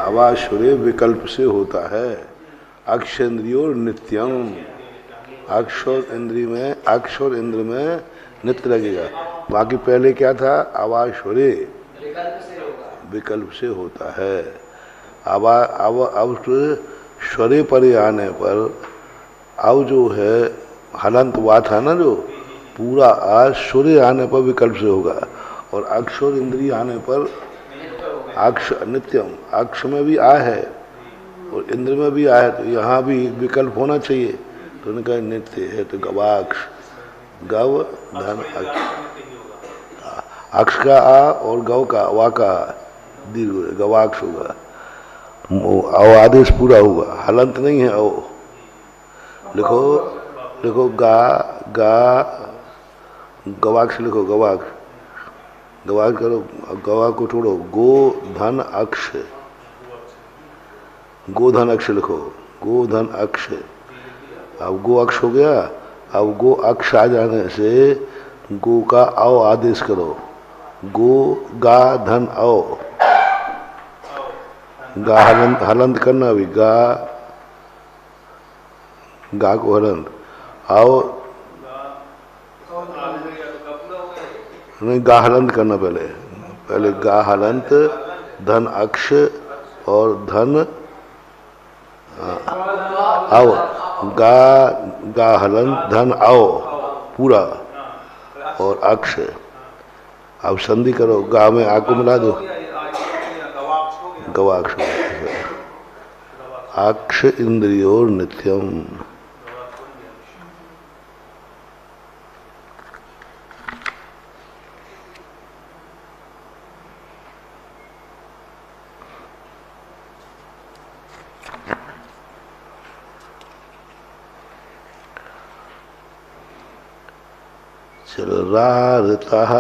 आवाशुरे विकल्प से होता है। अक्षेन्द्रियों नित्यम, अक्षर इंद्र में नित्य लगेगा। बाकी पहले क्या था? आवाशुरे विकल्प से होता है। अब स्वरे पर आने पर अब जो है हलंत हुआ था ना, जो पूरा आज सूर्य आने पर विकल्प से होगा, और अक्षर इंद्रिय आने पर अक्ष नित्यम, अक्ष में भी आ है और इंद्र में भी आ है, तो यहाँ भी विकल्प होना चाहिए। तो उन्होंने कहा नित्य है, तो गवाक्ष, गव धन अक्ष का आ और गव का वा का दीर्घ गवाक्ष होगा। आदेश पूरा होगा, हलंत नहीं है। लिखो लिखो गा गवाक्ष लिखो, गवाक्ष करो, गवा को छोड़ो। गो धन अक्ष, गोधन अक्ष लिखो, गोधन अक्ष। अब गो अक्ष हो गया। अब गो अक्ष आ जाने से गो का औ आदेश करो, गो गा धन औ। गा हलंत करना भी, गा को हलंत आओ, नहीं गा हलंत करना पहले गा हलंत, धन अक्ष और धन आओ, गा हलंत धन आओ पूरा और अक्ष। अब संधि करो, गा में आ को मिला दो, गवाक्ष। अक्ष इंद्रियोर नित्यम। चलो, रा ऋतः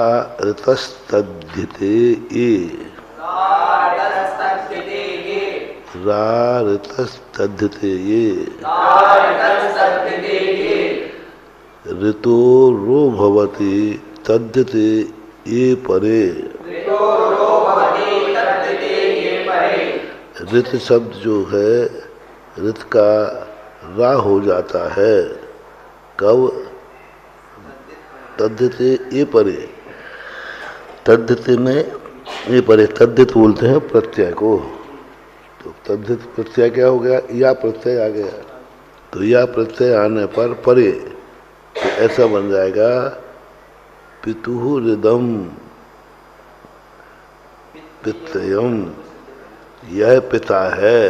ऋतस्तद्धिते ये, रा ऋतस्तद्धिते ये, ऋतो रो भवति तद्धिते ये परे। ऋत शब्द जो है, ऋत का रा हो जाता है कब? तद्धिते ये परे, तद्धिते में ये परे, तद्धित बोलते हैं प्रत्यय को। तो तद्धित प्रत्यय क्या हो गया? या प्रत्यय आ गया, तो या प्रत्यय आने पर परे, तो ऐसा बन जाएगा पितुः हृदम पितयम, यह पिता है।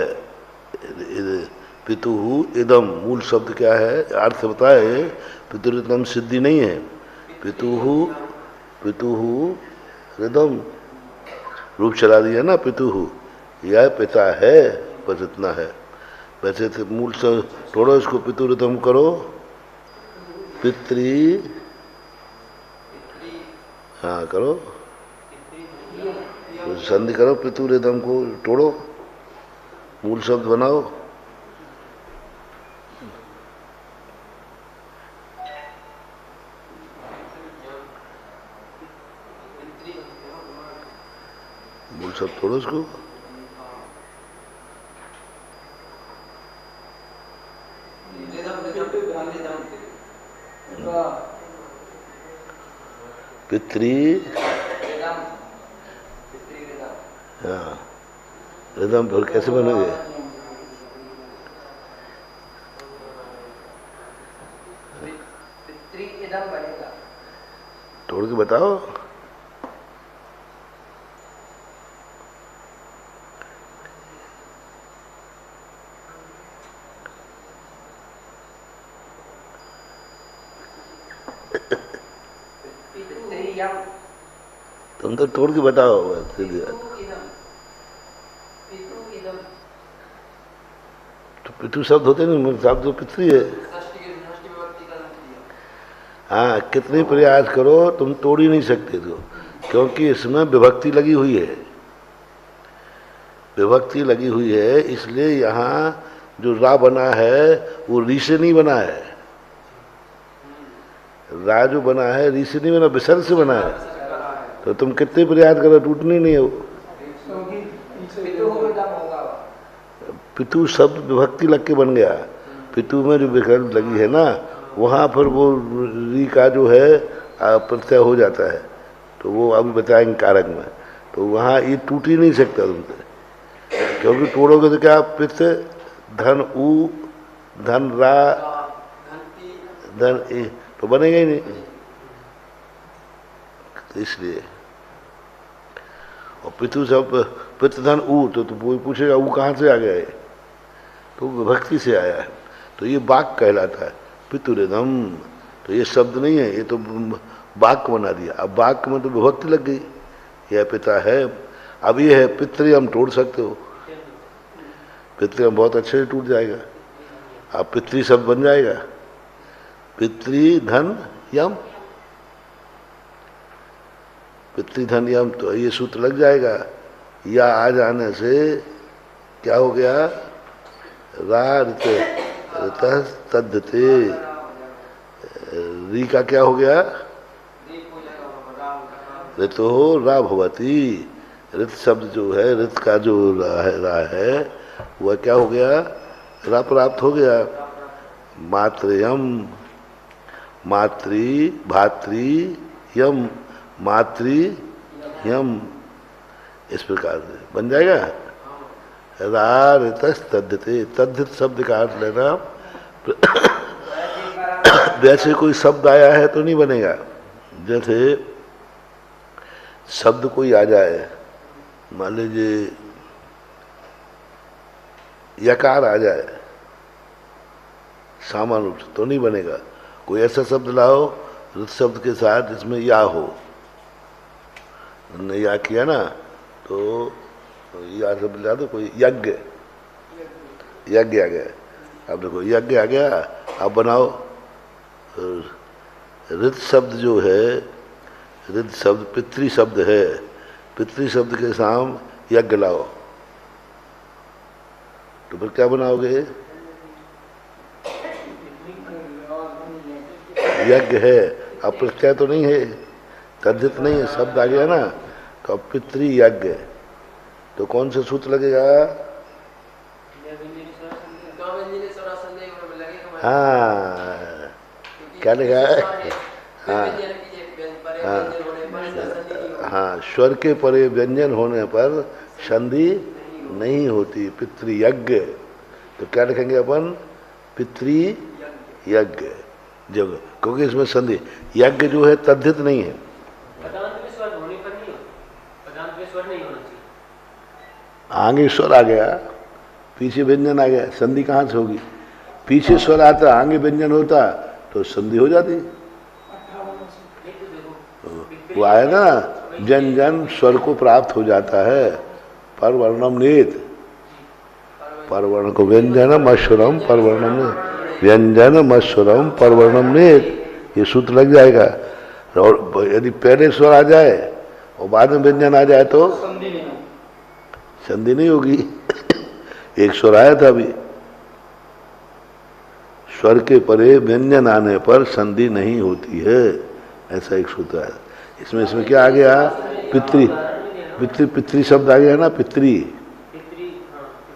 पितुः इदम मूल शब्द क्या है? अर्थ बताए, पितुरिदम सिद्धि नहीं है। पितुः हृदम रूप चला दिया ना, पितुः, यह पिता है, बस इतना है। वैसे तो मूल से थोड़ा इसको पितुरिदम करो, पितृ, हाँ करो, संधि करो, पितुरिदम को तोड़ो, मूल शब्द बनाओ। मूल शब्द तोड़ो उसको। पितृ, हाँ, रिदम फिर कैसे बनेंगे? तोड़ के बताओ। तुम तो तोड़ के बताओ सीधी बात। तो पितु शब्द होते नहीं, मेरे शब्द तो पितृ है। हाँ, कितने प्रयास करो तुम तोड़ ही नहीं सकते तो, क्योंकि इसमें विभक्ति लगी हुई है, विभक्ति लगी हुई है। इसलिए यहाँ जो रा बना है वो री से नहीं बना है, रा जो बना है री से नहीं बना, विसर्ग से बना है। तो तुम कितने प्रयास करो टूटनी नहीं है वो। पितु शब्द विभक्ति लग के बन गया, पितु में जो विकल्प लगी है ना वहाँ पर वो री का जो है प्रत्यय हो जाता है, तो वो अभी बताएंगे कारक में। तो वहाँ ये टूट ही नहीं सकता तुमसे, क्योंकि तोड़ोगे तो क्या, पित धन उ धन रा धन ए तो बनेगा ही नहीं। तो इसलिए और पितु सब पित धन उ तो वो पूछेगा उ कहाँ से आ गया है, तो विभक्ति से आया है, तो ये वाक्य कहलाता है पितुरिदम। तो ये शब्द नहीं है, ये तो वाक्य बना दिया। अब वाक्य में तो विभक्ति लग गई, यह पिता है। अब ये है पितृ, हम तोड़ सकते हो, पितृ बहुत अच्छे से टूट जाएगा। अब पितृ शब्द बन जाएगा, पितृ धन यम, पितृ धन यम, तो ये सूत्र लग जाएगा। या आ जाने से क्या हो गया, रा तद्धते, री का क्या हो गया, ऋतो रा भवती। ऋत शब्द जो है, ऋत का जो रा है वह क्या हो गया, रा प्राप्त हो गया। मातृयम, मातृ भातृ यम, मातृ यम, इस प्रकार से बन जाएगा। रा ऋतस तद्धते, तद्धित शब्द का अर्थ लेना। वैसे कोई शब्द आया है तो नहीं बनेगा, जैसे शब्द कोई आ जाए, मान लीजिए यकार आ जाए सामान्य रूप से, तो नहीं बनेगा। कोई ऐसा शब्द लाओ ऋत शब्द के साथ जिसमें या हो, हमने या किया ना, तो या शब्द ला दो, कोई यज्ञ, यज्ञ आ गया। अब देखो यज्ञ आ गया, अब बनाओ ऋत शब्द जो है, ऋत शब्द पितृ शब्द है, पितृ शब्द के साथ यज्ञ लाओ, तो फिर क्या बनाओगे, यज्ञ है। अब प्रत्यय तो नहीं है, तद्धित नहीं है, शब्द आ गया ना, तो अब पितृ यज्ञ, तो कौन से सूत्र लगेगा, हाँ क्या लिखा है, हाँ हाँ हाँ, स्वर के परे व्यंजन होने पर संधि नहीं होती, पितृयज्ञ। तो क्या लिखेंगे अपन, पितृयज्ञ, जब क्योंकि इसमें संधि, यज्ञ जो है तद्धित नहीं है। आगे स्वर आ गया, पीछे व्यंजन आ गया, संधि कहाँ से होगी, पीछे स्वर आता आगे व्यंजन होता तो संधि हो जाती। वो आया ना, व्यंजन स्वर को प्राप्त हो जाता है, परवर्णम नेत, परवर्ण को व्यंजनम अश्वरम परवर्णम नेत, व्यंजनम अश्वरम परवर्णम नेत, ये सूत्र लग जाएगा। और यदि पहले स्वर आ जाए और बाद में व्यंजन आ जाए तो संधि नहीं होगी। एक स्वर आया था अभी, स्वर के परे व्यंजन आने पर संधि नहीं होती है, ऐसा एक सूत्र है। इसमें क्या आ गया, पितृ, पितृ पितृ शब्द आ गया ना, पितृ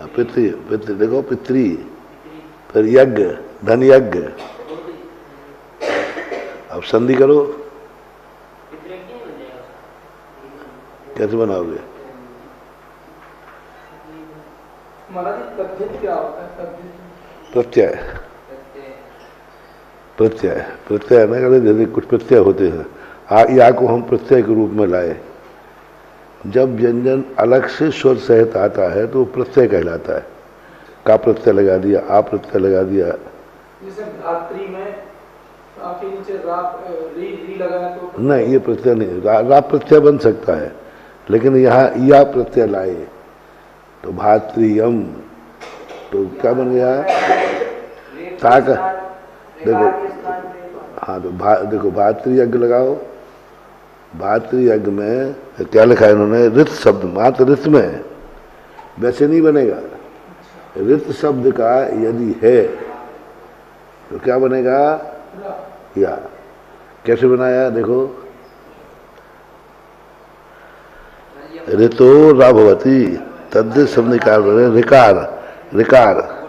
पितृ पितृ, देखो पितृ, फिर यज्ञ, धन यज्ञ, अब संधि करो, कैसे बनाओगे, प्रत्यय, प्रत्यय, प्रत्यय ना कहते, जैसे कुछ प्रत्यय होते हैं, या को हम प्रत्यय के रूप में लाए। जब व्यंजन अलग से स्वर सहित आता है तो प्रत्यय कहलाता है। का प्रत्यय लगा दिया, आ प्रत्यय लगा दिया, जैसे धात्री में आपके नीचे री लगा है तो नहीं, ये प्रत्यय नहीं, रा प्रत्यय बन सकता है, लेकिन यहाँ या प्रत्यय लाए तो भातृयम, तो क्या बन गया? ता का देखो, हाँ तो देखो भातृयज्ञ लगाओ, भातृयज्ञ में क्या लिखा है इन्होंने? ऋत शब्द, मात्र ऋत में है, वैसे नहीं बनेगा। ऋत शब्द का यदि है तो क्या बनेगा? या। कैसे बनाया देखो, ऋतो रा भवती, तद्धित शब्द निकार बने ऋकार, ऋकार।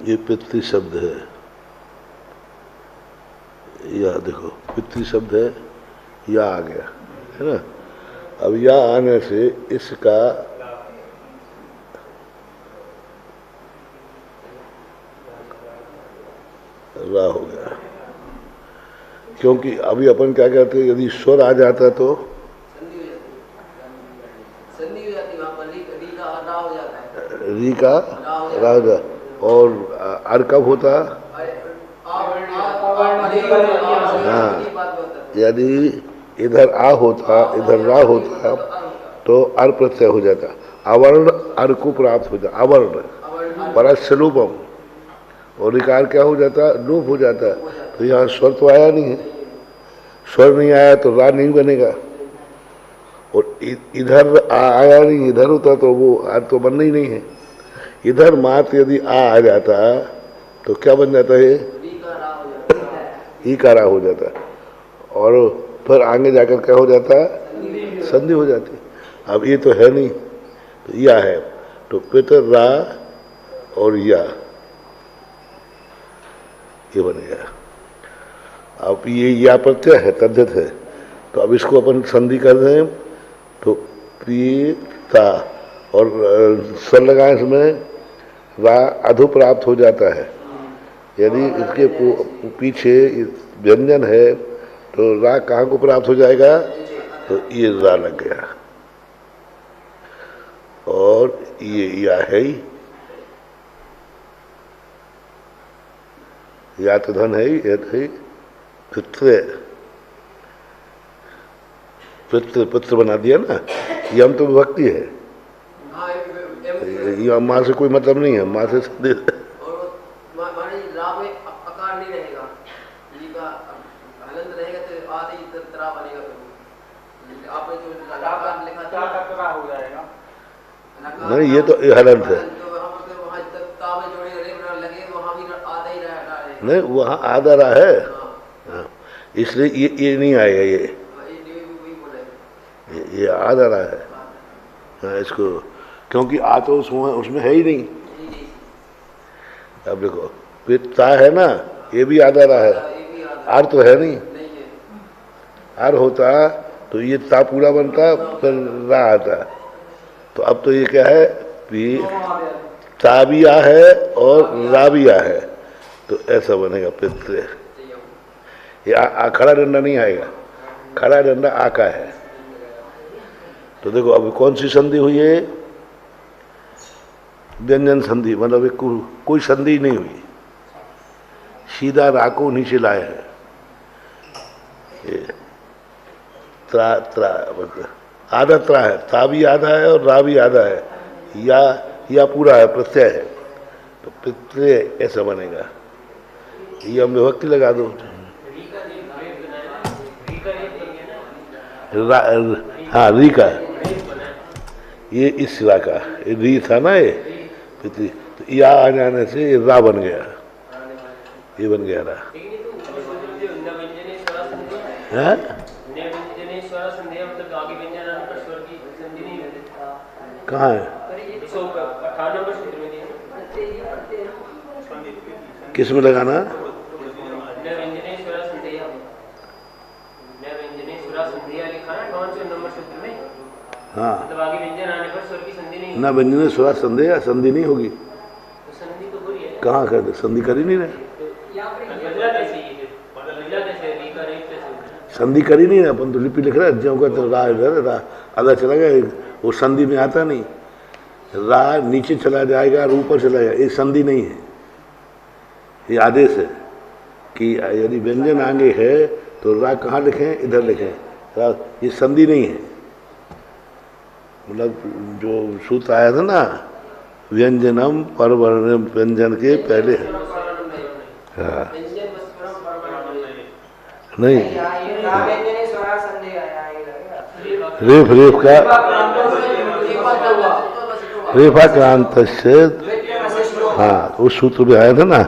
ये पितृ शब्द है, या देखो पितृ शब्द है, या आ गया है ना। अब या आने से इसका रा हो गया, क्योंकि अभी अपन क्या कहते हैं, यदि स्वर आ जाता तो री का रा हो जाता, और अर कब होता? हाँ, यदि इधर आ होता, इधर रा होता तो अर प्रत्यय हो जाता, अवर्ण अर को प्राप्त हो जाता, अवर्ण परस्य लोपम, और ऋकार क्या हो जाता? लोप हो जाता। तो यहाँ स्वर तो आया नहीं है, स्वर नहीं आया तो रा नहीं बनेगा, और इधर आया नहीं, इधर होता तो वो अर तो बनना ही नहीं है। इधर मात यदि आ जाता तो क्या बन जाता है? ई का रा हो जाता, और फिर आगे जाकर क्या हो जाता? संधि हो जाती। अब ये तो है नहीं, तो या है, तो पितर रा और ये बन गया। अब ये या प्रत्यय है, तद्धित है, तो अब इसको अपन संधि कर रहे हैं, तो पीता और स्वर लगाए इसमें रा अधु प्राप्त हो जाता है। यदि इसके पीछे व्यंजन है तो रा कहाँ को प्राप्त हो जाएगा? तो ये रा लग गया, और ये या है ही, या तो धन है ही, ये तो ही पितृ, पितृ पितृ बना दिया ना, यम तो विभक्ति है, ये माँ से कोई मतलब नहीं है, माँ से नहीं, ये तो हलंत है, नहीं वहाँ आधा रहा है, हाँ, इसलिए ये नहीं आएगा, ये आधा रहा है, हाँ, इसको क्योंकि आ तो उसमें है ही नहीं। अब देखो पिता है ना, ये भी आधा रहा है, आर तो है नहीं, आर होता तो ये ता पूरा बनता, फिर रा आता, तो अब तो ये क्या है? पी ता भी आ है और रा भी आ है, तो ऐसा बनेगा पितृ। ये खड़ा डंडा नहीं आएगा, खड़ा डंडा आ का है। तो देखो अब कौन सी संधि हुई है? व्यंजन संधि, मतलब एक कोई संधि नहीं हुई, सीधा रा को नीचे लाए हैं। त्रा त्रा मतलब आधा त्रा है, ता भी आधा है और रा भी आधा है, या पूरा है, प्रत्यय है, तो पितृ ऐसा बनेगा। ये हम विभक्ति लगा दो, हाँ री का, ये इस रा का री था ना, ये पितृ, तो या आ जाने से ये रा बन गया, ये बन गया रा। हाँ? कहाँ है? किस में लगाना? हाँ, मतलब आगे व्यंजन आने पर स्वर की संधि नहीं न व्यंजन स्वरा संधि या संधि नहीं होगी। तो संधि तो हो रही है। कहाँ कर दे? संधि कर ही नहीं रहे। बदला कैसे ये बदला कैसे री का रे कैसे संधि कर ही नहीं रहे। अपन तो लिपि लिख रहे हैं, ज्यों का तो रा इधर रा आधा चला गया, वो संधि में आता नहीं। रा नीचे चला जाएगा और ऊपर चला जाएगा, ये संधि नहीं है, ये आदेश है कि यदि व्यंजन आगे है तो रा कहाँ लिखें? इधर लिखें। ये संधि नहीं है। मतलब जो सूत्र आया था ना, व्यंजनम परवर्ण व्यंजन के पहले है। हाँ नहीं, रेफ रेफ का रेफाक्रांत से, हाँ उस सूत्र में आया था ना,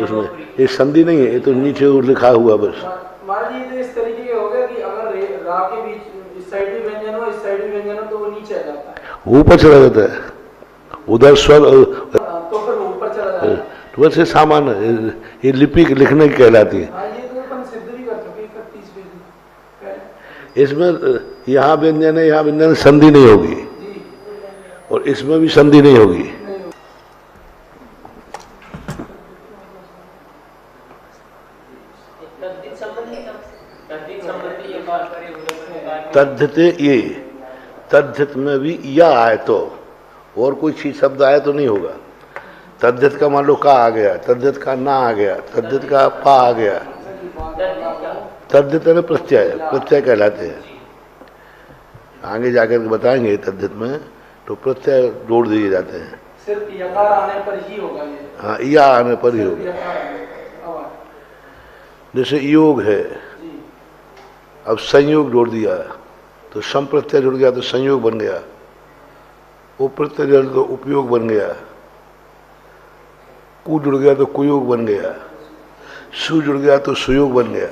उसमें ये संधि नहीं है, ये तो नीचे लिखा हुआ बस। मान लीजिए तो इस तरीके के हो गया कि अगर रा के बीच इस साइड भी व्यंजन हो, इस साइड भी व्यंजन हो, तो वो नीचे आ जाता है, ऊपर चला जाता है, उधर स्वर तो फिर वो ऊपर चला जाता है। तो वैसे सामान्य ये लिपि लिखने की कहलाती है। हाँ, ये तो अपन सिद्ध भी कर चुके 31 पेज। इसमें यहाँ व्यंजन है, यहाँ व्यंजन संधि नहीं होगी, जी और इसमें भी संधि नहीं होगी। नहीं हो। तद्धित संबंधी का तद्धित संबंधी ये बात करें तद्धित, ये तद्धित में भी या आए तो, और कोई चीज शब्द आए तो नहीं होगा। तद्धित का मान लो का आ गया, तद्धित का ना आ गया, तद्धित का पा आ गया। तद्धित में प्रत्यय, प्रत्यय कहलाते हैं। आगे जाकर के बताएंगे तद्धित में तो प्रत्यय जोड़ दिए जाते हैं। सिर्फ यकार आने पर ही होगा ये। हाँ, या आने पर ही होगा। यकार आने पर। अब आए। जैसे योग है, जी अब संयोग जोड़ दिया तो सम प्रत्यय जुड़ गया तो संयोग बन गया, उप प्रत्यय जुड़ तो उपयोग बन गया, कु जुड़ गया तो कुयोग बन गया, सु जुड़ गया तो सुयोग बन गया।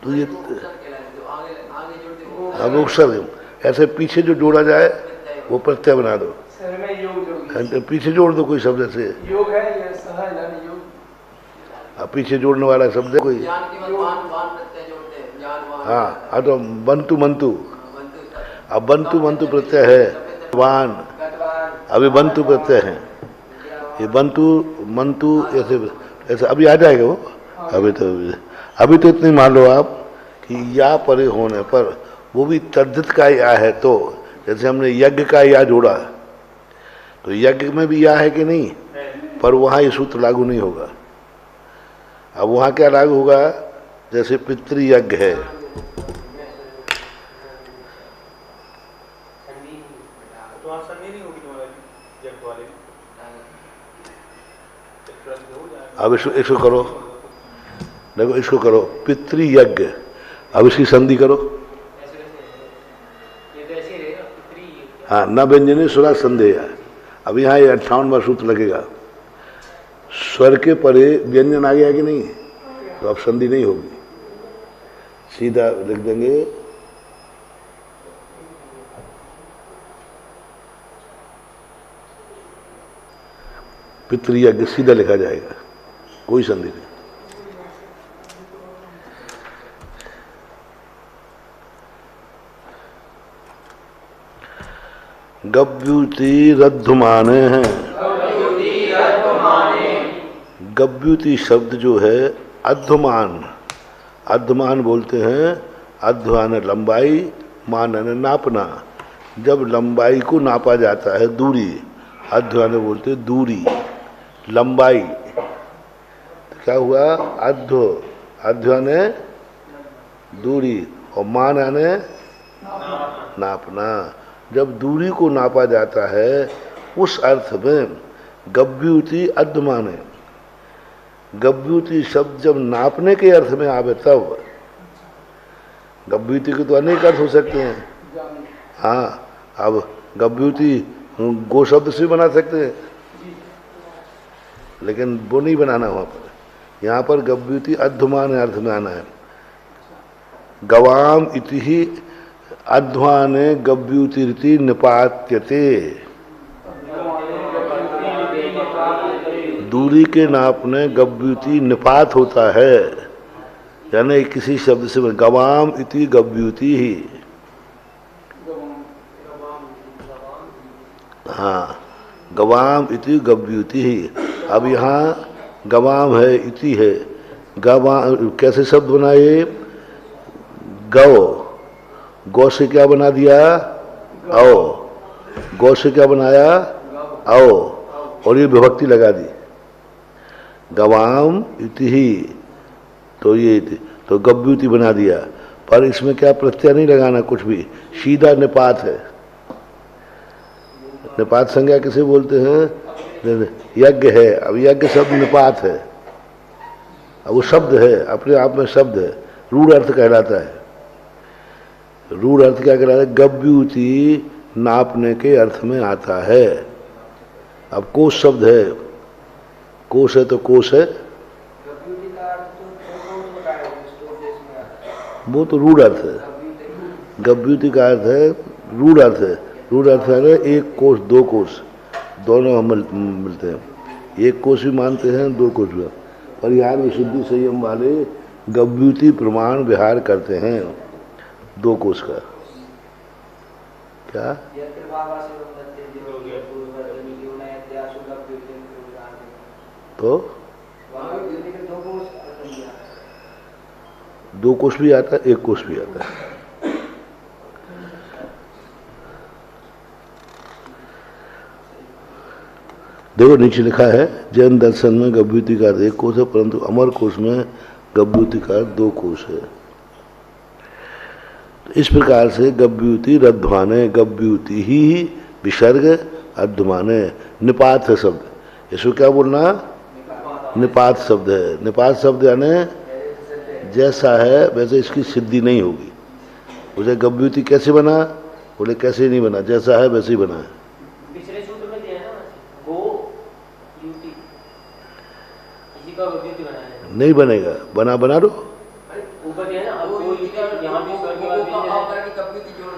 तो ये अब उपसर्ग, ऐसे पीछे जो जोड़ा जाए वो प्रत्यय बना दो। सर में योग जोड़ दिया। पीछे जोड़ दो कोई शब्द ऐसे, योग है ये सहज यानी योग। अब पीछे जोड़ने वाला शब्द है कोई। हाँ तो बंतु मंतु, अब बंतु मंतु प्रत्यय है, वान अभी बंतु प्रत्यय है, ये बंतु मंतु ऐसे ऐसे अभी आ जाएगा वो। अभी तो इतनी मान लो आप कि या परे होने पर वो भी तद्धित का या है। तो जैसे हमने यज्ञ का या जोड़ा तो यज्ञ में भी या है कि नहीं, पर वहाँ ये सूत्र लागू नहीं होगा। अब वहाँ क्या लागू होगा? जैसे पितृयज्ञ है, अब इसको करो, देखो इसको करो पितृयज्ञ, अब इसकी संधि करो। हाँ, न व्यंजने स्वरा संदेह। अब यहाँ ये 58वां सूत्र लगेगा। स्वर के परे व्यंजन आ गया कि नहीं, तो अब संधि नहीं होगी, सीधा लिख देंगे पितृयज्ञ, सीधा लिखा जाएगा, कोई संधि नहीं। गव्युति रद्धुमाने हैं। गव्युति शब्द जो है अध्युमान, अध्युमान बोलते हैं। अध्युमान लंबाई, मान नापना। जब लंबाई को नापा जाता है, दूरी, अध्युमान बोलते दूरी, लंबाई। तो क्या हुआ? अध्युमान दूरी और मान आने नापना। जब दूरी को नापा जाता है उस अर्थ में गव्युति अध्युमान है। गव्युति शब्द जब नापने के अर्थ में आवे तब, गव्युति के तो अनेक अर्थ हो सकते हैं। हाँ, अब गव्युति गो शब्द से बना सकते हैं, लेकिन वो नहीं बनाना वहाँ पर। यहाँ पर गव्युति अध्युमान अर्थ में आना है। गवाम इति ही अध्वाने गव्युतिरिति निपात्यते। दूरी के नापने गव्युति निपात होता है, यानी किसी शब्द से गवाम इति गव्युति ही। हाँ, गवाम इति गव्युति ही। अब यहाँ गवाम है, इति है, गवाम कैसे शब्द बनाए? गौ, गौ से क्या बना दिया? औ। गौ से क्या बनाया? औ, और ये विभक्ति लगा दी, गवाम इति ही, तो ये तो गव्युति बना दिया। पर इसमें क्या प्रत्यय नहीं लगाना, कुछ भी, सीधा निपात है। निपात संज्ञा किसे बोलते हैं? यज्ञ है। अब यज्ञ शब्द निपात है, अब वो शब्द है, अपने आप में शब्द है, रूढ़ अर्थ कहलाता है। रूढ़ अर्थ क्या कहलाता है? गव्युति नापने के अर्थ में आता है। अब कोश शब्द है, कोश है तो कोश है, वो तो रूढ़ अर्थ है। गव्युति का अर्थ है रूढ़ अर्थ है। रूढ़ अर्थ है एक कोश, दो कोश, दोनों हम मिलते हैं। एक कोश भी मानते हैं, दो कोश भी। परिहार विशुद्धि संयम वाले गव्युति प्रमाण विहार करते हैं दो कोश का। क्या? तो दो कोश भी आता है, एक कोश भी आता है। देखो नीचे लिखा है, जैन दर्शन में गव्युति का एक कोश है, परंतु अमर कोश में गव्युति का दो कोश है। तो इस प्रकार से गव्युति रध्वाने, गव्युति ही विसर्ग अर्धमाने, निपात है शब्द। इसको क्या बोलना? निपात शब्द है। निपात शब्द यानी जैसा है वैसे इसकी सिद्धि नहीं होगी। बोले गव्युति कैसे बना? बोले कैसे नहीं बना, जैसा है वैसे ही बना है। पिछले सूत्र में दिया है ना, गो युति, इसी का गव्युति बनाया है। नहीं बनेगा, बना दो। ऊपर दिया ना, अब गो युति और यहाँ भी स्वर के बाद भी है, गव्युति जोड़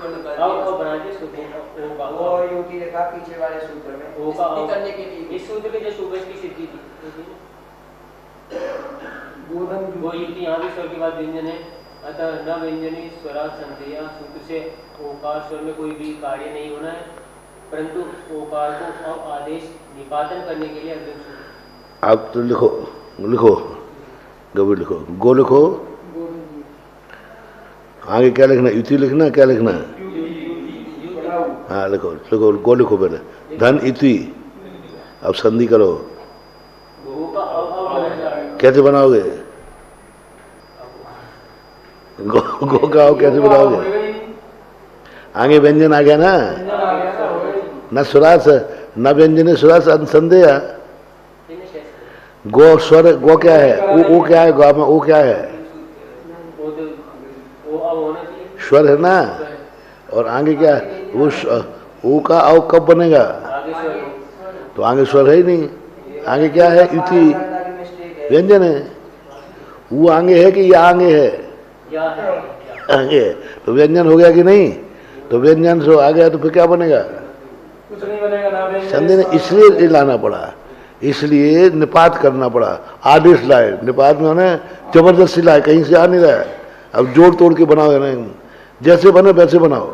बना के सूत्र है। गो युति का पीछे वाले सूत्र में वो का करने के लिए इस सूत्र के जो सूत्र की सिद्धि थी, वो युति यहाँ भी स्वर के बाद व्यंजन है। अतः न व्यंजनी स्वरा संधेया, सूत्र से ओकार स्वर में कोई भी कार्य नहीं होना है, परंतु ओकार को अब आदेश निपातन करने के लिए अग्रिम सूत्र। आप तो लिखो गव्य लिखो, गो लिखो, आगे क्या लिखना? युति लिखना, क्या लिखना है? हाँ लिखो गो लिखो पहले, धन इति। अब संधि करो, कैसे बनाओगे? गो का आओ कैसे बनाओगे? आगे व्यंजन आ गया ना, न सुरास न व्यंजन सुरास संदेह। गो स्वर, गो क्या है? ओ क्या है? गौ में ओ क्या है? स्वर है ना, और आगे क्या है? वो ओ का आओ कब बनेगा? तो आगे स्वर है ही नहीं, आगे क्या है? युति व्यंजन है। वो आगे है कि या आगे है? आगे है, तो व्यंजन हो गया कि नहीं? तो व्यंजन से आ गया तो फिर क्या बनेगा? कुछ नहीं बनेगा ना। संधि ने इसलिए लाना पड़ा, इसलिए निपात करना पड़ा। आदेश लाए, निपात में उन्हें जबरदस्ती लाए, कहीं से आ नहीं रहा है। अब जोड़ तोड़ के बनाओ ना, जैसे बने वैसे बनाओ।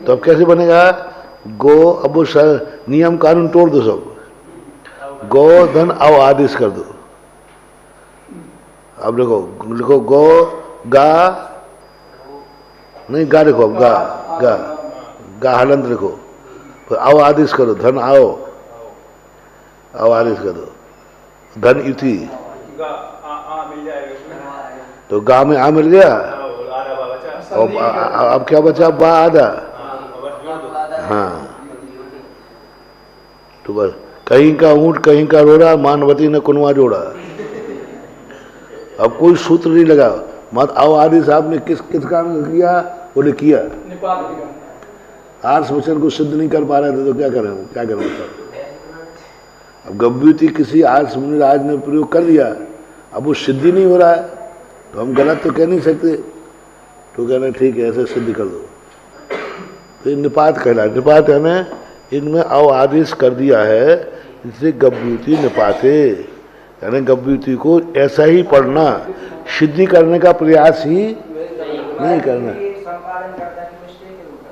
तो अब कैसे बनेगा? गो, अब वो नियम कानून तोड़ दो सब, गो धन अव आदेश कर दो। अब लिखो गो गा, नहीं गा लिखो, अब गा हलंत लिखो, तो अव आदेश करो, धन आओ, अव आदेश कर दो, धन युति। तो गा में आ मिल गया, और अब क्या बचा? बा आधा। हाँ, तो बस कहीं का ऊंट कहीं का रोड़ा, मानवती ने कुनवा जोड़ा। अब कोई सूत्र नहीं लगा, मत आओ आदेश आपने किस काम किया? बोले किया। आर्ष वचन को सिद्ध नहीं कर पा रहे थे तो क्या करें? अब गव्युति किसी आर्ष मुनि राज ने प्रयोग कर दिया, अब वो सिद्धि नहीं हो रहा है, तो हम गलत तो कह नहीं सकते। तो कह रहे ठीक है, ऐसे सिद्ध कर दो। तो निपात कहला, निपात है ना, इनमें अव आदेश कर दिया है, इसलिए गव्युति निपाते, यानी गव्युति को ऐसा ही पढ़ना, सिद्धि करने का प्रयास ही नहीं करना। संपादन करता है कि मिस्टेक है उनका,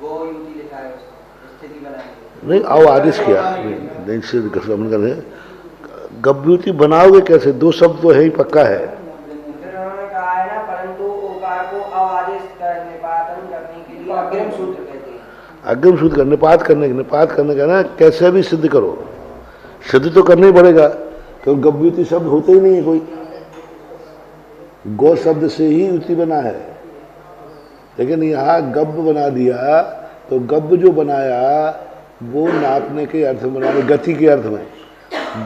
गो युति लिखा है उसको, स्थिति बनाई नहीं, आओ आदेश किया नहीं से समझ कर गव्युति बनाओगे कैसे? दो शब्द तो है ही, पक्का है। फिर उन्होंने कहा है ना, परंतु ओकार को अवादेश करने पातन करने के लिए अग्रिम सूत्र कहते हैं। अग्रिम सूत्र का निपात करने का ना, कैसे भी सिद्ध करो, सिद्ध तो करना ही पड़ेगा, क्योंकि गव्युति शब्द होते ही नहीं है कोई, गौ शब्द से ही युति बना है। लेकिन यहाँ गब्ब बना दिया, तो गब्ब जो बनाया वो नापने के अर्थ में बना, गति के अर्थ में।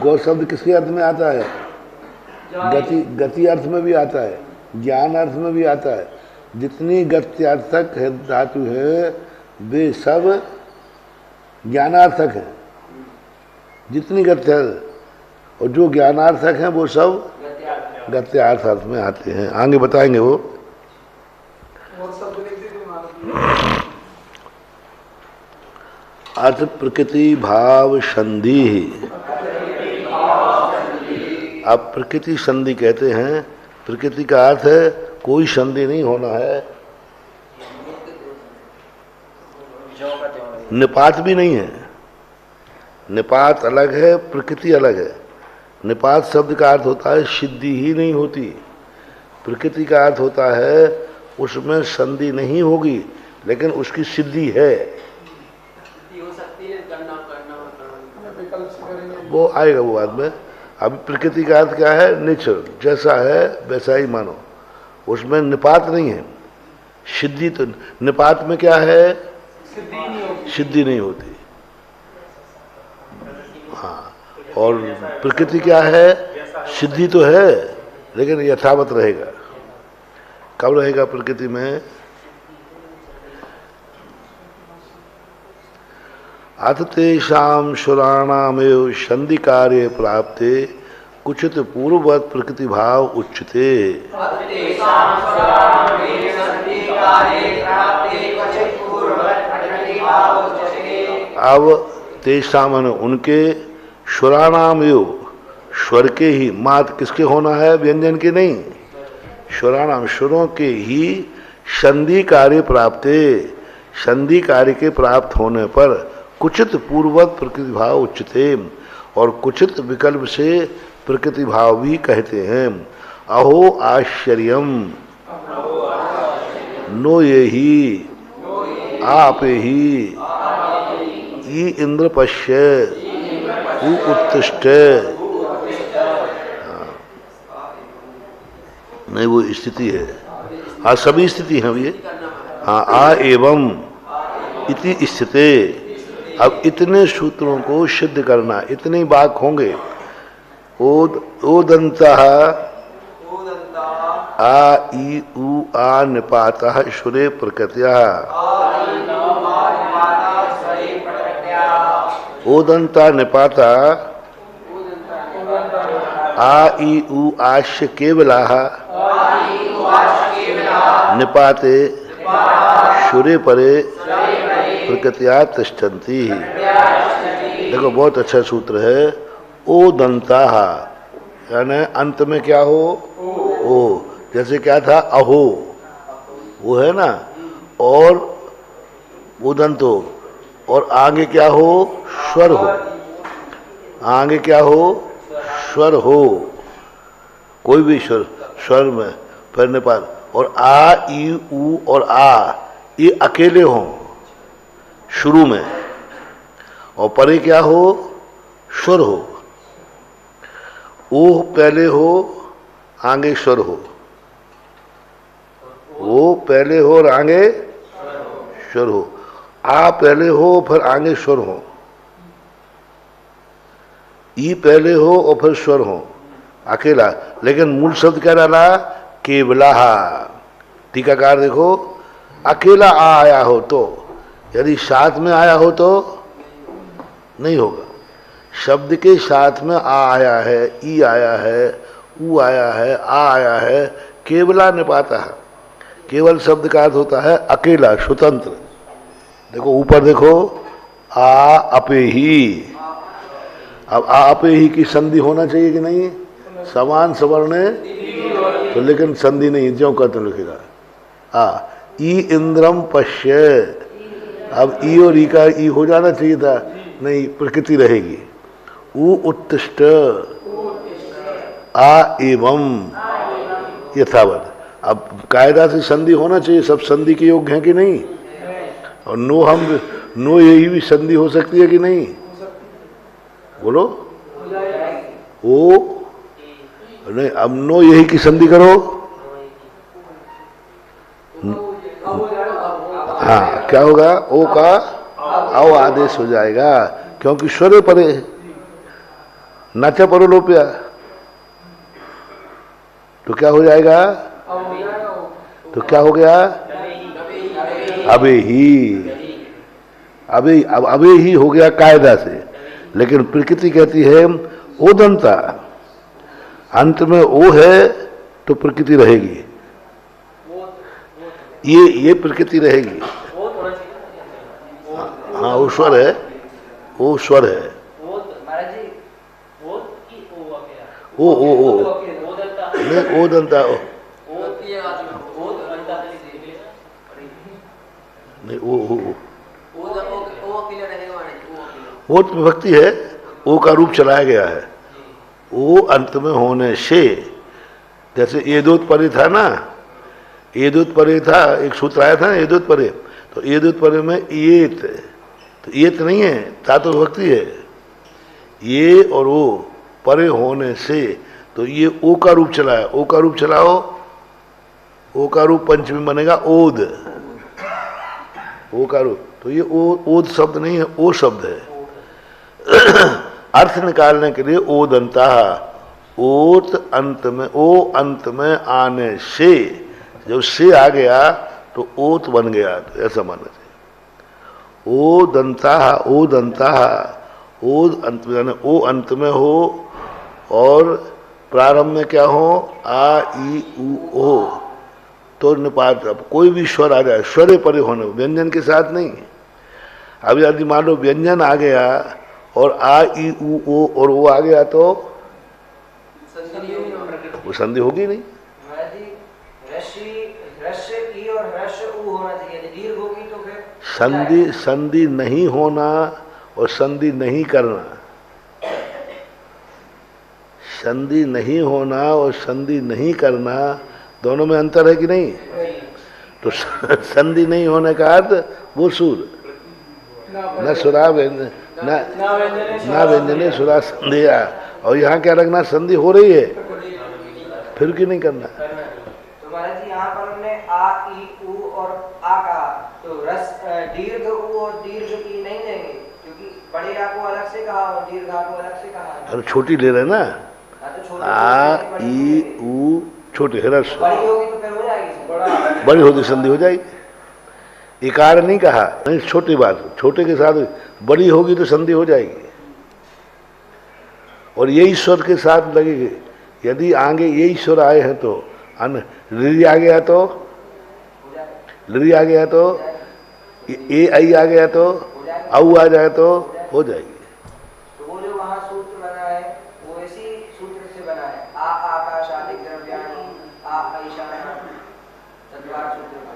गौ शब्द किसके अर्थ में आता है? गति अर्थ में भी आता है, ज्ञान अर्थ में भी आता है। जितनी गत्यार्थक है धातु है वे सब ज्ञानार्थक हैं, जितनी गत्या, और जो ज्ञानार्थक हैं वो सब गत्यार्थ अर्थ में आते हैं। आगे बताएंगे वो। अर्थ प्रकृति भाव संधि। अब प्रकृति संधि कहते हैं, प्रकृति का अर्थ है कोई संधि नहीं होना है, निपात भी नहीं है। निपात अलग है, प्रकृति अलग है। निपात शब्द का अर्थ होता है सिद्धि ही नहीं होती, प्रकृति का अर्थ होता है उसमें संधि नहीं होगी लेकिन उसकी सिद्धि है, वो आएगा वो बाद में। अभी प्रकृति का अर्थ क्या है? नेचर, जैसा है वैसा ही मानो, उसमें निपात नहीं है, सिद्धि। तो निपात में क्या है? सिद्धि नहीं होती। हाँ, और प्रकृति क्या है? सिद्धि तो है लेकिन यथावत रहेगा। कब रहेगा प्रकृति में? अथ तेषां सुराणामेव संधि कार्य प्राप्ते कुचित पूर्ववत प्रकृति भाव उच्यते। अब तेषाम उनके, सुराणामेव स्वर के ही, मात किसके होना है? व्यंजन के नहीं, सुराणाम सुरों के ही संधि कार्य प्राप्ते, संधि कार्य के प्राप्त होने पर कुचित पूर्ववत प्रकृति भाव उच्चते, और कुचित विकल्प से प्रकृति भाव भी कहते हैं। अहो आश्चर्यम नो ये ही आप ही ई इंद्र पश्य उ उत्तिष्ठ। नहीं, वो स्थिति है। हाँ, सभी स्थिति हैं ये। हाँ, आ एवं इति स्थिते। अब इतने सूत्रों को सिद्ध करना, इतने वाक्य होंगे। ओदंतः आ ई उ आ निपातः सुरे प्रकृत्या। ओदंता निपाता आ ई उ आश्य केवलाः निपाते सुरे परे प्रकृत्या तिष्ठन्ति। देखो बहुत अच्छा सूत्र है। ओ दंताः, यानी अंत में क्या हो? ओ, जैसे क्या था? अहो, वो है ना, और उदंत हो, और आगे क्या हो? स्वर हो, आगे क्या हो? स्वर हो, कोई भी स्वर में फिर निपात। और आ ई उ और आ ये अकेले हों शुरू में, और परे क्या हो? स्वर हो। ओ पहले हो, आगे स्वर हो, वो पहले हो और आगे स्वर हो। आ पहले हो फिर आगे स्वर हो, ई पहले हो और फिर स्वर हो, अकेला। लेकिन मूल शब्द क्या डाला? केवला। टीकाकार देखो, अकेला आ आया हो तो, यदि साथ में आया हो तो नहीं होगा। शब्द के साथ में आ आया है, ई आया है, ऊ आया है, आ आया है, केवला निपाता है। केवल शब्द का अर्थ होता है अकेला, स्वतंत्र। देखो ऊपर देखो, आ अपे ही, अब आप ही की संधि होना चाहिए कि नहीं? समान सवर्ण तो लेकिन संधि नहीं, ज्यों कहते लिखेगा ई इंद्रम पश्य। अब ई और ई का ई हो जाना चाहिए था, नहीं, प्रकृति रहेगी। उ उत्तिष्ठ आ एवं यथावत। अब कायदा से संधि होना चाहिए, सब संधि के योग्य हैं कि नहीं? और नो हम नो यही भी संधि हो सकती है कि नहीं? बोलो। ओ नहीं, अब नो यही की संधि करो। हाँ, क्या होगा? ओ का आओ आदेश हो जाएगा, क्योंकि स्वर परे नाचा परोलोप्या, तो क्या हो जाएगा? तो क्या हो गया? अबे ही हो गया कायदा से। लेकिन प्रकृति कहती है ओदंता, अंत में ओ है तो प्रकृति रहेगी, ये प्रकृति रहेगी। हाँ, वो स्वर है, वो स्वर है। ओ नहीं, ओदंता नहीं, वो तो विभक्ति है, ओ का रूप चलाया गया है। ओ अंत में होने से, जैसे एदोत परे था ना, एदोत परे था, एक सूत्र आया था ना एदोत परे, तो एदोत परे में येत, तो येत नहीं है, ता तो विभक्ति है। ये और ओ परे होने से, तो ये ओ का रूप चलाया, ओ का रूप चलाओ, ओ का रूप पंचमी बनेगा ओद, ओ का रूप, तो ये ओद शब्द नहीं है, ओ शब्द है। अर्थ निकालने के लिए ओदंता, ओत अंत में, ओ अंत में आने से, जब से आ गया तो ओत बन गया, तो ऐसा मानना चाहिए। ओदंता, ओदंता, ओद अंत में, ओ अंत में हो और प्रारंभ में क्या हो? आ ई उ ओ, तो निपात। अब कोई भी स्वर आ जाए, स्वरे परे होने, व्यंजन के साथ नहीं। अब यदि मान लो व्यंजन आ गया और आ ई उ ओ और वो आ गया, तो वो संधि होगी नहीं। संधि नहीं होना और संधि नहीं करना, संधि नहीं होना और संधि नहीं करना, दोनों में अंतर है कि नहीं? तो संधि नहीं होने का अर्थ वो सुर न सुरा ना व्यंजने सुरा संधिया, और यहाँ क्या रखना? संधि हो रही है, फिर क्यों नहीं करना? तो महाराज जी यहाँ पर हमने आ ई उ और आ कहा, तो रस दीर्घ उ और दीर्घ ई नहीं लेंगे, क्योंकि बड़े आ को अलग से कहा और दीर्घ आ को अलग से कहा। अरे छोटी ले रहे ना, आ ई उ छोटे है, रस बड़ी होगी तो फिर हो जाएगी, बड़ी होती संधि हो जाएगी। इकार नहीं कहा, नहीं, छोटी बात, छोटे के साथ बड़ी होगी तो संधि हो जाएगी, और यही स्वर के साथ लगेगी। यदि आगे यही स्वर आए हैं तो लिरी आ गया, तो लिरी आ गया, तो ए आई आ गया, तो औ आ जाए तो हो जाएगी। तो वो जो वहाँ सूत्र बना है वो इसी सूत्र से बना है, आ आकाश आदि द्रव्याणि, आ ऐशाना, तत्वार्थ सूत्र में,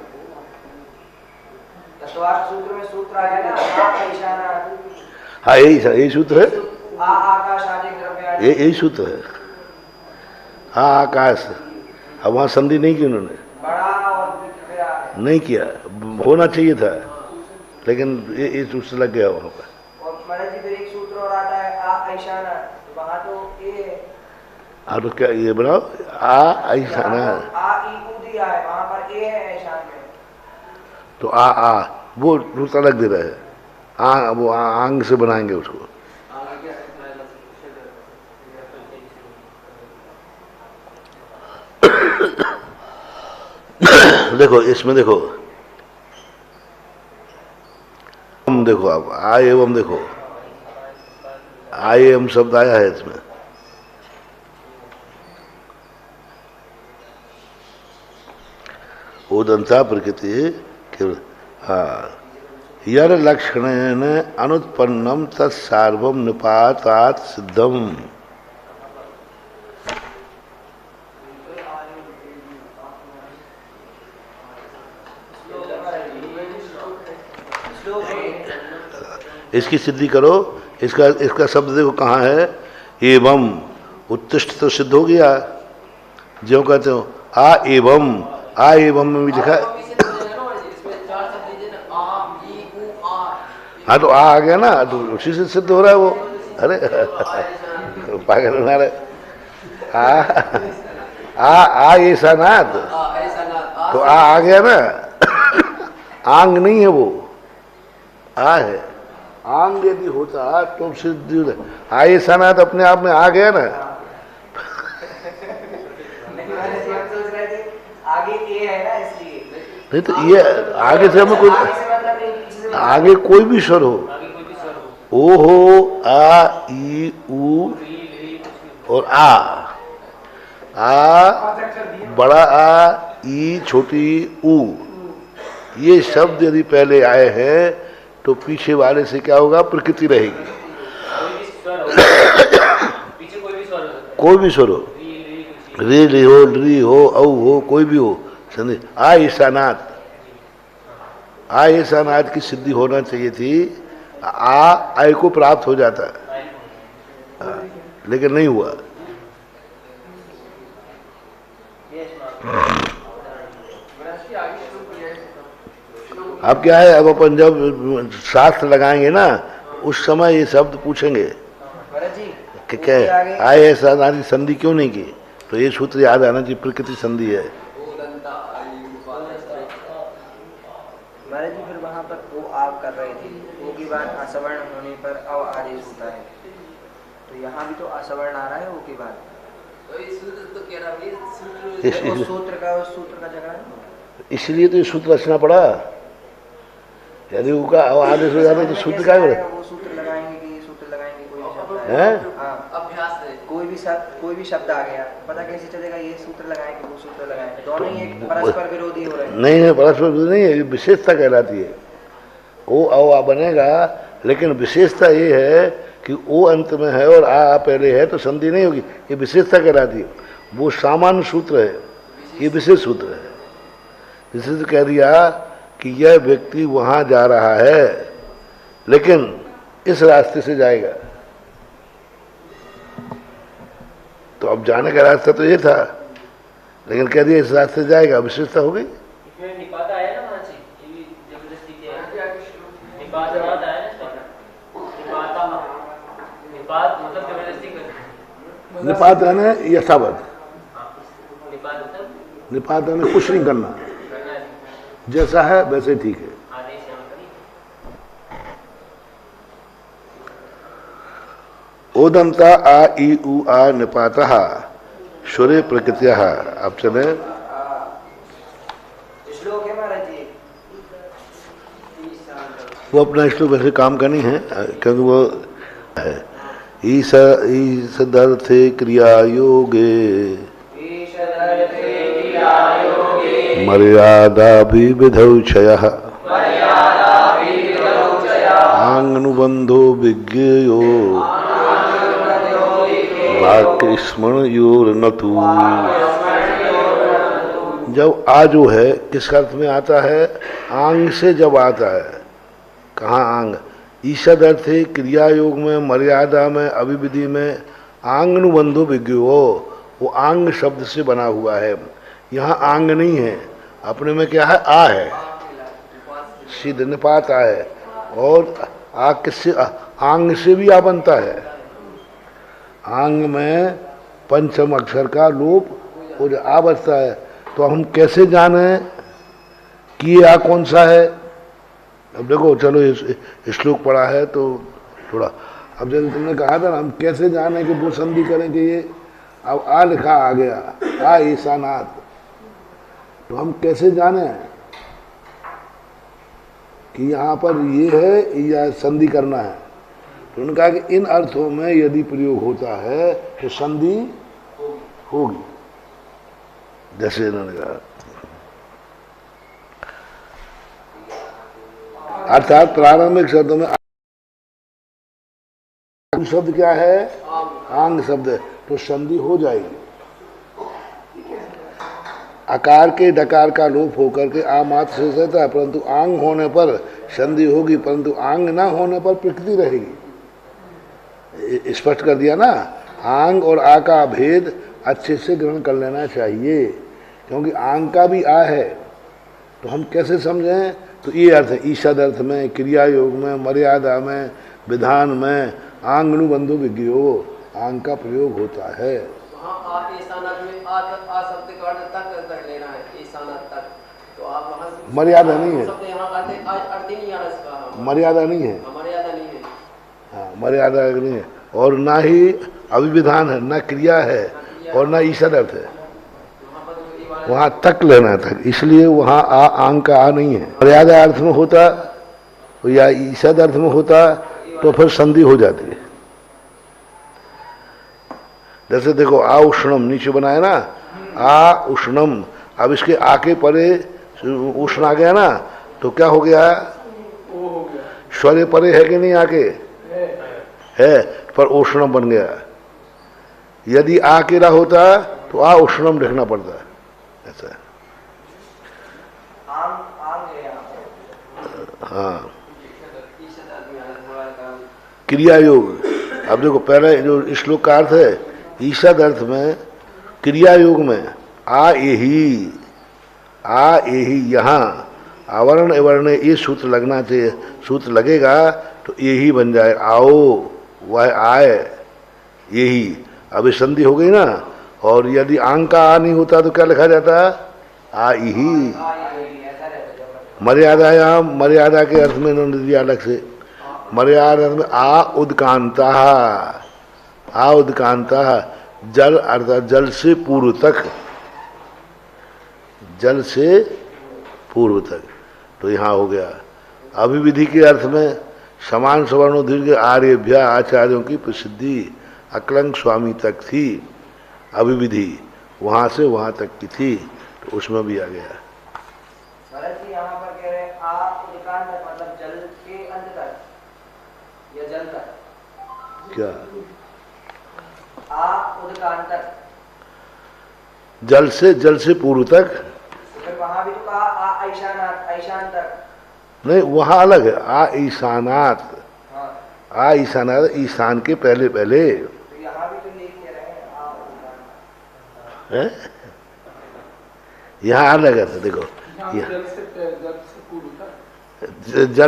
तत्वार्थ सूत्र में सूत्र आ गया ना, आ ऐशाना। हाँ, यही सूत्र है, आ आकाश आदि द्रव्याणि, यही सूत्र है। हाँ, आकाश, अब वहाँ संधि नहीं की उन्होंने, बड़ा और फिर नहीं किया, होना चाहिए था, लेकिन ये सूत्र लग गया वहाँ पर। और महाराज जी फिर एक सूत्र और आता है, आ ऐशाना, तो वहाँ तो ए है। हाँ, तो क्या ये बनाओ, आ ऐशाना, आ ई उ दिया है, वहाँ पर ए है ऐशान में, तो आ वो सूत्र अलग दे रहा है, वो आंग से बनाएंगे उसको। देखो इसमें, देखो हम देखो, आप आय एवं देखो, आय एवं शब्द आया है इसमें, ओदंता प्रकृति केवल। हाँ, यर लक्षणेन अनुत्पन्नम तत्सार्वम निपातात सिद्धम। इसकी सिद्धि करो। इसका शब्द देखो कहाँ है, एवं। उत्तिष्ठ तो सिद्ध हो गया, जो कहते हो आ एवं में भी लिखा है। हाँ तो आ गया ना, तो उसी से सिद्ध हो रहा है वो। अरे पागल बना रहे। आ ऐसा नाथ, तो आ गया ना। आंग नहीं है वो, आ है। आंग यदि होता तो सिद्ध। आ ऐसा नाथ अपने आप में आ गया ना। आगे ए है ना, इसलिए नहीं तो ये आगे से हमें कोई, आगे कोई भी स्वर हो, ओ हो, आ ई ऊ और आ बड़ा आ, ई छोटी ऊ, ये शब्द यदि पहले आए हैं तो पीछे वाले से क्या होगा, प्रकृति रहेगी। कोई भी स्वर हो, रे ले हो, री हो, औ हो, कोई भी हो, समझे। आ ईशानाथ, आ ईशानाथ की सिद्धि होना चाहिए थी। आय को प्राप्त हो जाता है, लेकिन नहीं हुआ। अब क्या है, अब अपन जब शास्त्र लगाएंगे ना, उस समय ये शब्द पूछेंगे कि क्या आय ऐसा नारी संधि क्यों नहीं की, तो ये सूत्र याद आना चाहिए, प्रकृति संधि है। महाराज जी फिर वहाँ पर वो आप कर रहे थे, वो की बात असवर्ण होने पर अव आदेश होता है, तो यहाँ भी तो असवर्ण आ रहा है वो की बात। सूत्र का जगह है, इसलिए तो ये सूत्र रचना पड़ा। यदि उनका आदेश हो जाता तो सूत्र क्या है, वो सूत्र लगाएंगे कि ये सूत्र लगाएंगे, कोई भी शब्द है, अभ्यास है, कोई भी शब्द आ गया, पता कैसे चलेगा ये सूत्र लगाएंगे वो सूत्र लगाएंगे, दोनों ही एक परस्पर विरोधी हो रहे हैं। नहीं है, परस्पर विरोधी नहीं है, ये विशेषता कहलाती है। ओ आ बनेगा, लेकिन विशेषता ये है कि ओ अंत में है और आ पहले है, तो संधि नहीं होगी, ये विशेषता कहलाती है। वो सामान्य सूत्र है, ये विशेष सूत्र है। विशेष कह दिया कि यह व्यक्ति वहां जा रहा है, लेकिन इस रास्ते से जाएगा, तो अब जाने का रास्ता तो ये था, लेकिन कह दिया इस रास्ते से जाएगा, विशेषता हो गई। इसमें निपात आया ना वहाँ से, ये भी जबरदस्ती किया है। निपात आया ना, निपात मतलब जबरदस्ती कर, निपात है ना यथावत, निपात निपात है कुछ नहीं करना, जैसा है वैसे ठीक है। ओदंता आ ई उ आ निपातः शुरे प्रकृत्या। अब चले श्लोक है महाराज जी, वो अपना श्लोक वैसे काम का नहीं है, क्योंकि वो है ईसदर्थे क्रिया योगे मर्यादा विविधौ क्षयः आंगनुबंधो विज्ञेयो वाक्य स्मरणयोर्नतु। जब आ जो है किस अर्थ में आता है, आंग से जब आता है, कहाँ आंग, ईषद अर्थ है क्रिया योग में, मर्यादा में, अभिविधि में, आंगनुबंधो विज्ञो, वो आंग शब्द से बना हुआ है। यहाँ आंग नहीं है, अपने में क्या है, आ है, सिद्ध निपात आ है, और आ किससे, आंग से भी आ बनता है। आंग में पंचम अक्षर का लोप और आ बचता है, तो हम कैसे जाने कि ये आ कौन सा है। अब देखो, चलो ये श्लोक पढ़ा है तो थोड़ा, अब जब तुमने कहा था ना, हम कैसे जाने कि वो संधि करें कि ये, अब आ लिखा आ गया, आ ईशानाथ, तो हम कैसे जाने कि यहाँ पर ये है या संधि करना है। तो उन्होंने कहा कि इन अर्थों में यदि प्रयोग होता है तो संधि होगी, जैसे इन्होंने कहा। अर्थात प्रारंभिक शब्दों में शब्द क्या है? आंग शब्द है, तो संधि हो जाएगी। आकार के डकार का लोप होकर के आ मात्र शेष रहता है, परंतु आंग होने पर संधि होगी, परंतु आंग ना होने पर प्रकृति रहेगी। स्पष्ट कर दिया ना। आंग और आ का भेद अच्छे से ग्रहण कर लेना चाहिए, क्योंकि आंग का भी आ है। तो हम कैसे समझें? तो ये अर्थ है, ईषद अर्थ में, क्रिया योग में, मर्यादा में, विधान में, आंगनु बंधु विज्ञो आंग का प्रयोग होता है। वहाँ आप ईशानत में आ शब्द का अर्थ तक कर लेना है, ईशानत तक। तो आप वहाँ मर्यादा नहीं है, शब्द यहाँ अर्थ ही नहीं आ रहा इसका। मर्यादा नहीं है, मर्यादा नहीं है। हाँ मर्यादा नहीं है, और ना ही अभिविधान है, ना क्रिया है, और ना ईषद अर्थ है। वहाँ तक लेना था, इसलिए वहाँ आ आंग का आ नहीं है। मर्यादा अर्थ में होता या ईषद अर्थ में होता तो फिर संधि हो जाती है। जैसे देखो आ उष्णम नीचे बनाया ना, आ उष्णम, अब इसके आके परे उष्ण आ गया ना, तो क्या हो गया? स्वर परे है कि नहीं? आके है, पर उष्णम बन गया। यदि आ केरा होता तो आ उष्णम लिखना पड़ता है। ऐसा है। हाँ, क्रिया योग। अब देखो पहले जो श्लोक का अर्थ है, ईषद अर्थ में, क्रिया योग में आ यही, आ यही, यहाँ आवरण एवर्ण ये सूत्र लगना चाहिए। सूत्र लगेगा तो यही बन जाए, आओ वह आए, यही। अभी संधि हो गई ना, और यदि आंग का आ नहीं होता तो क्या लिखा जाता? आ यही। मर्यादा, यहाँ मर्यादा के अर्थ में इन्होंने दिया अलग से। मर्यादा में आ उदकांता, आ उदकांता, जल अर्थात जल से पूर्व तक, जल से पूर्व तक, तो यहाँ हो गया। अभिविधि के अर्थ में समान सवर्णों दीर्घ आर्यभ्या आचार्यों की प्रसिद्धि अकलंक स्वामी तक थी। अभिविधि वहाँ से वहाँ तक की थी, तो उसमें भी आ गया। यहाँ पर कह रहे हैं आ उदकांत तक, मतलब जल के अंत तक या जल तक। क्या? आ उदकांत तक, जल से पूर्व तक। फिर वहां भी तो कहा आ ईशानात, ईशान तक। नहीं, वहाँ अलग है, आ ईशानात। हाँ। आ ईशानात, ईशान के पहले पहले तो यहाँ भी तो लिख के रहे हैं आ उदकांत है। यहाँ अलग है, देखो जल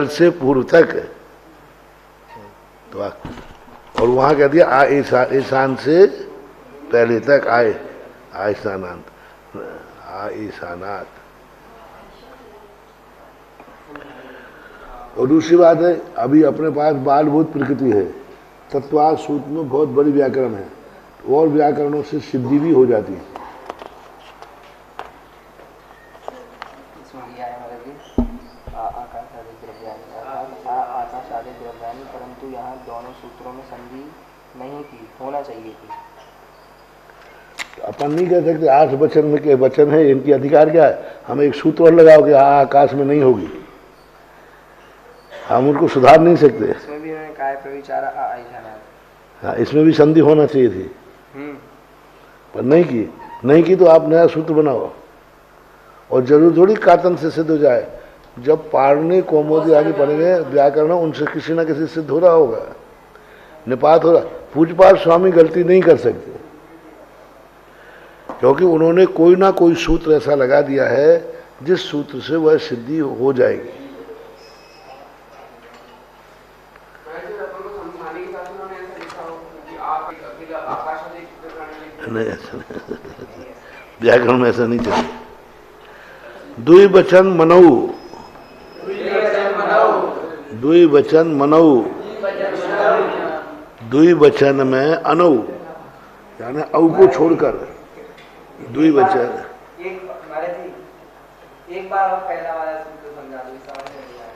से पूर्व तक, तो और वहाँ कह दिया आ ईशान से पहले तक आए, आ ईशानात, आ ईशानात। और दूसरी बात है, अभी अपने पास बालभूत प्रकृति है, तत्वार्थ सूत्र में बहुत बड़ी व्याकरण है, और व्याकरणों से सिद्धि भी हो जाती है। परंतु यहाँ दोनों सूत्रों में संधि नहीं थी, होना चाहिए थी। अपन नहीं कह सकते 8 वचन में के वचन है, इनकी अधिकार क्या है? हम एक सूत्र और लगाओ कि हाँ आकाश में नहीं होगी, हम उनको सुधार नहीं सकते। इसमें भी उन्होंने कहा प्रविचारा आ ईशानात। हाँ, इसमें भी संधि होना चाहिए थी, पर नहीं की तो आप नया सूत्र बनाओ। और जरूर थोड़ी कातन से सिद्ध हो जाए। जब पारणी कौमुदी आगे पढ़ेंगे व्याकरण, उनसे किसी ना किसी सिद्ध हो रहा होगा, निपात हो रहा। पूज्यपाद स्वामी गलती नहीं कर सकते, क्योंकि उन्होंने कोई ना कोई सूत्र ऐसा लगा दिया है जिस सूत्र से वह सिद्धि हो जाएगी। नहीं, ऐसा नहीं, व्याकरण में ऐसा नहीं चले। द्विवचन मनऊ, द्विवचन मनऊ, द्विवचन में अनऊ, यानी औ को छोड़कर द्विवचन। एक बार और पहला वाला सूत्र समझा दो, समझ में नहीं आया।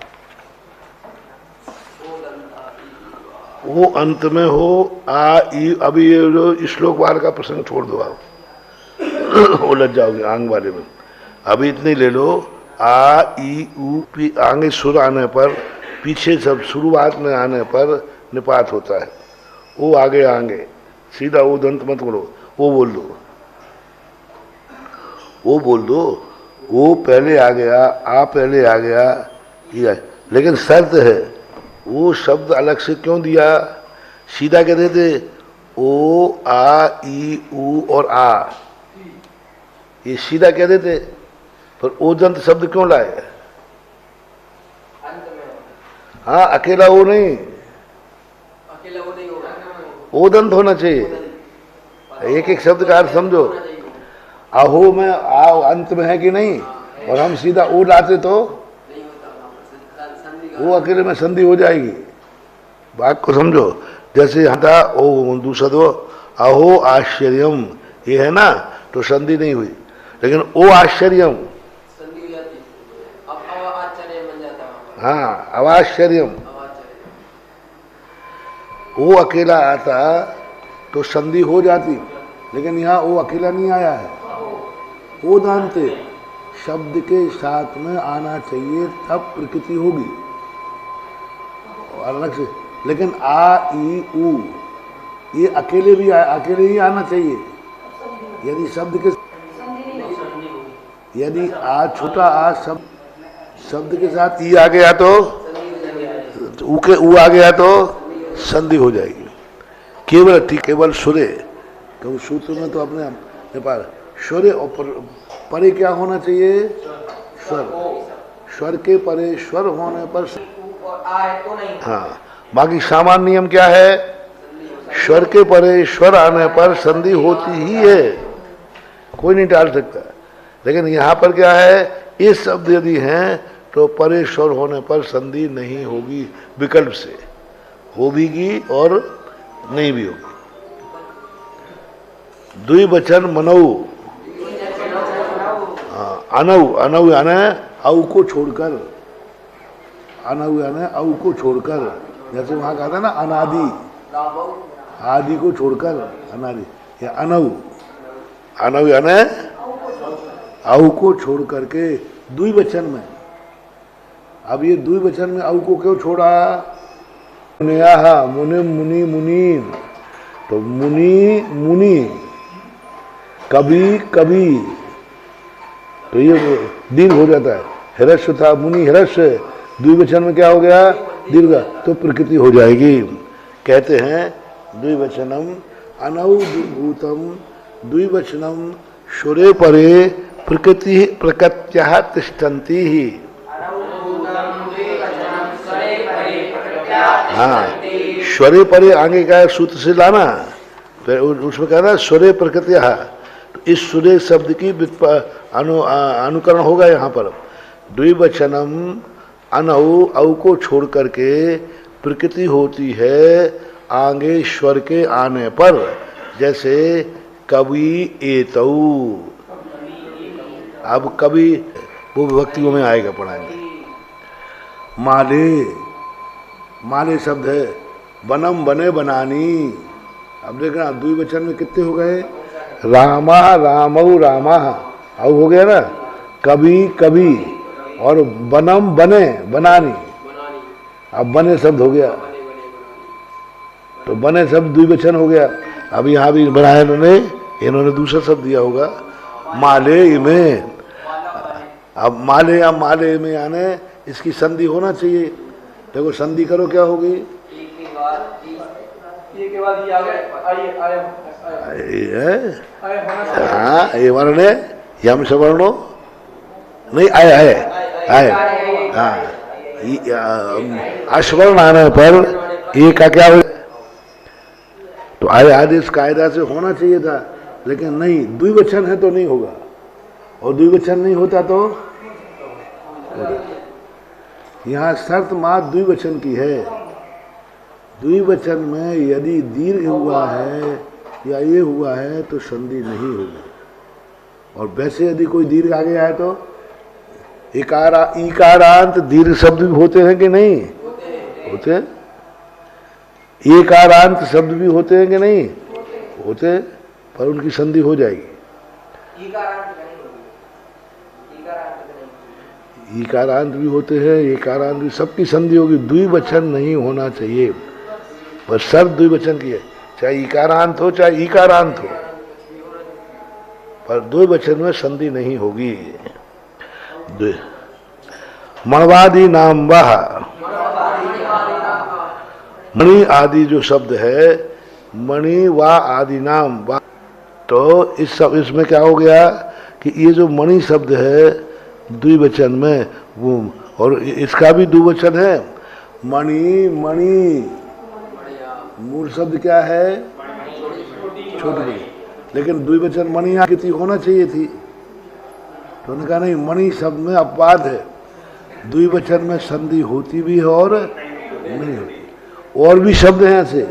वो अंत में हो आ ई। अभी ये जो श्लोक वाले का प्रसंग छोड़ दो, आप उलझ जाओगे आंग वाले में। अभी इतने ले लो, आ ई उ पी, आगे सुर आने पर पीछे सब शुरुआत में आने पर निपात होता है। वो आगे आगे सीधा वो दंत मत करो, वो बोल दो, वो बोल दो, वो पहले आ गया, आ पहले आ गया, ये है। लेकिन शर्त है, वो शब्द अलग से क्यों दिया? सीधा कह देते ओ आ ई ऊ और आ, ये सीधा कह देते, पर ओ दंत शब्द क्यों लाए? हाँ, अकेला वो नहीं, अकेला वो नहीं होगा, ओ दंत होना चाहिए। एक एक शब्द का अर्थ समझो। अहो में आ अंत में है कि नहीं, और हम सीधा ओ लाते तो नहीं होता, संधि का वो अकेले में संधि हो जाएगी। बात को समझो। जैसे यहाँ था ओ दूसरा दो अहो आश्चर्यम, ये है ना, तो संधि नहीं हुई, लेकिन ओ आश्चर्यम, संधि हो जाती, अब आश्चर्य बन जाता, हाँ अवाश्चर्यम, आश्चर्य वो अकेला आता तो संधि हो जाती, लेकिन यहाँ वो अकेला नहीं आया है। ओ दांते शब्द के साथ में आना चाहिए, तब प्रकृति होगी और अलग से। लेकिन आ ई ऊ ये अकेले भी अकेले ही आना चाहिए। यदि शब्द के यदि आ छोटा आ शब्द के साथ ई आ गया तो ऊ के ऊ आ गया तो संधि हो जाएगी। केवल सुरे, क्योंकि सूत्र में तो अपने नेपाल स्वरे और परे क्या होना चाहिए? स्वर। स्वर के परे स्वर होने पर और आ है तो नहीं। हाँ, बाकी सामान्य नियम क्या है? स्वर के परे स्वर आने पर संधि होती ही है, कोई नहीं टाल सकता। लेकिन यहाँ पर क्या है, ये शब्द यदि हैं तो परे स्वर होने पर संधि नहीं होगी, विकल्प से होगी और नहीं भी होगी। द्विवचन मनऊ, अनऊ, अनऊ यानी औ को छोड़कर, अनऊ यानी औ को छोड़कर, जैसे वहां कहा था ना अनादि, आदि को छोड़कर अनादि, या अनऊ, अनऊ यानी औ को छोड़ करके द्विवचन में। अब ये द्विवचन में औ को क्यों छोड़ा? मुनि मुनि मुनीन, तो मुनि मुनि, कभी कभी, तो ये दीर्घ हो जाता है। हिरस्व था मुनि हिरस्व, द्विवचन में क्या हो गया? दीर्घ, तो प्रकृति हो जाएगी। कहते हैं द्विवचनम अनौभूतम द्विवचनम सुरे परे प्रकृति प्रकृत्या तिष्ठन्ति ही। हाँ, स्वरे परे आगे का सूत्र से लाना, तो उसमें कहना स्वरे प्रकृत्या, तो इस सुरे शब्द की अनुकरण होगा यहाँ पर। द्विवचनम अनऊ, औ को छोड़ करके प्रकृति होती है आगे स्वर के आने पर, जैसे कवि एतऊ। अब कवि वो विभक्तियों में आएगा, पढ़ाएंगे। माले, माले शब्द है, बनम बने बनानी। अब देखना द्विवचन में कितने हो गए? रामा रामऊ रामा, औ हो गया ना, कवि कवि, और बनम बने बनानी, अब बने शब्द हो गया, तो बने शब्द द्विवचन हो गया। अब यहाँ भी बनाया इन्होंने दूसरा शब्द दिया होगा माले में। अब माले या माले में आने इसकी संधि होना चाहिए। देखो संधि करो क्या होगी? ये के बाद ये आ गए हाँ, ये वर्ण है, यम सवर्णो नहीं, आए आए आए, हाँ, अश्वर्ण आने पर ये का क्या हो? तो आए आदेश कायदा से होना चाहिए था, लेकिन नहीं, द्विवचन है तो नहीं होगा, और द्विवचन नहीं होता तो यहाँ शर्त मात्र द्विवचन की है। द्विवचन में यदि दीर्घ हुआ है या ये हुआ है तो संधि नहीं होगी, और वैसे यदि कोई दीर्घ आगे आए तो इकारांत दीर्घ शब्द भी होते हैं कि नहीं होते हैं? एकारांत शब्द भी होते हैं कि नहीं होते, पर उनकी संधि हो जाएगी। ईकारांत भी होते हैं, एकारांत भी, सबकी संधि होगी। द्विवचन नहीं होना चाहिए, बस शर्त द्विवचन की है, चाहे ईकारांत हो चाहे ईकारांत हो, पर द्विवचन में संधि नहीं होगी। मणवादि नाम वाह, मणि आदि जो शब्द है, मणि व आदि नाम वा, तो इसमें क्या हो गया कि ये जो मणि शब्द है द्विवचन में, वो और इसका भी द्विवचन है। मणि, मणि मूल शब्द क्या है? छोटी बड़ी, लेकिन द्विवचन मणि कितनी होना चाहिए थी, तो उन्होंने कहा नहीं, मणि शब्द में अपवाद है, द्विवचन में संधि होती भी है और नहीं होती। और भी शब्द हैं ऐसे,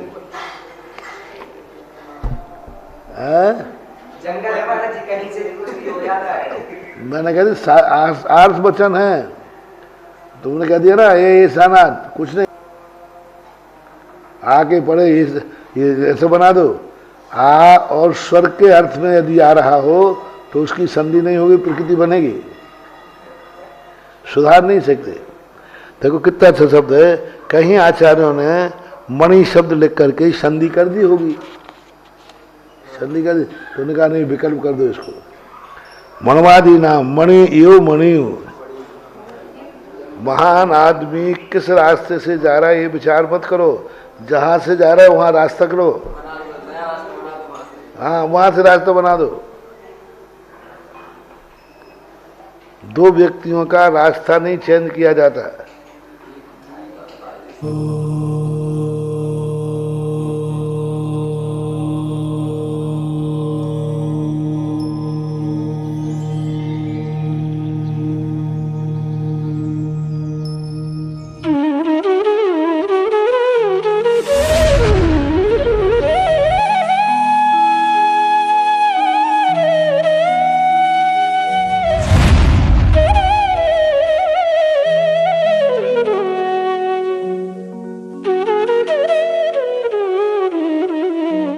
जंगल है महाराज जी, कहीं से भी कुछ भी हो जाता है। मैंने कह दिया आर्ष वचन है, तुमने कह दिया ना ये सानात कुछ नहीं, आके पढ़े ये ऐसे बना दो। आ और स्वर के अर्थ में यदि आ रहा हो तो उसकी संधि नहीं होगी, प्रकृति बनेगी, सुधार नहीं सकते। देखो कितना अच्छा शब्द है, कहीं आचार्यों ने मणि शब्द लिख करके संधि कर दी होगी, संधि कर दी, तो उन्होंने कहा नहीं, विकल्प कर दो इसको। मणवादि नाम, मणि यो मणि, महान आदमी किस रास्ते से जा रहा है ये विचार मत करो, जहां से जा रहा है वहां रास्ता करो, हाँ वहां से रास्ता बना दो। दो व्यक्तियों का रास्ता नहीं चेंज किया जाता है।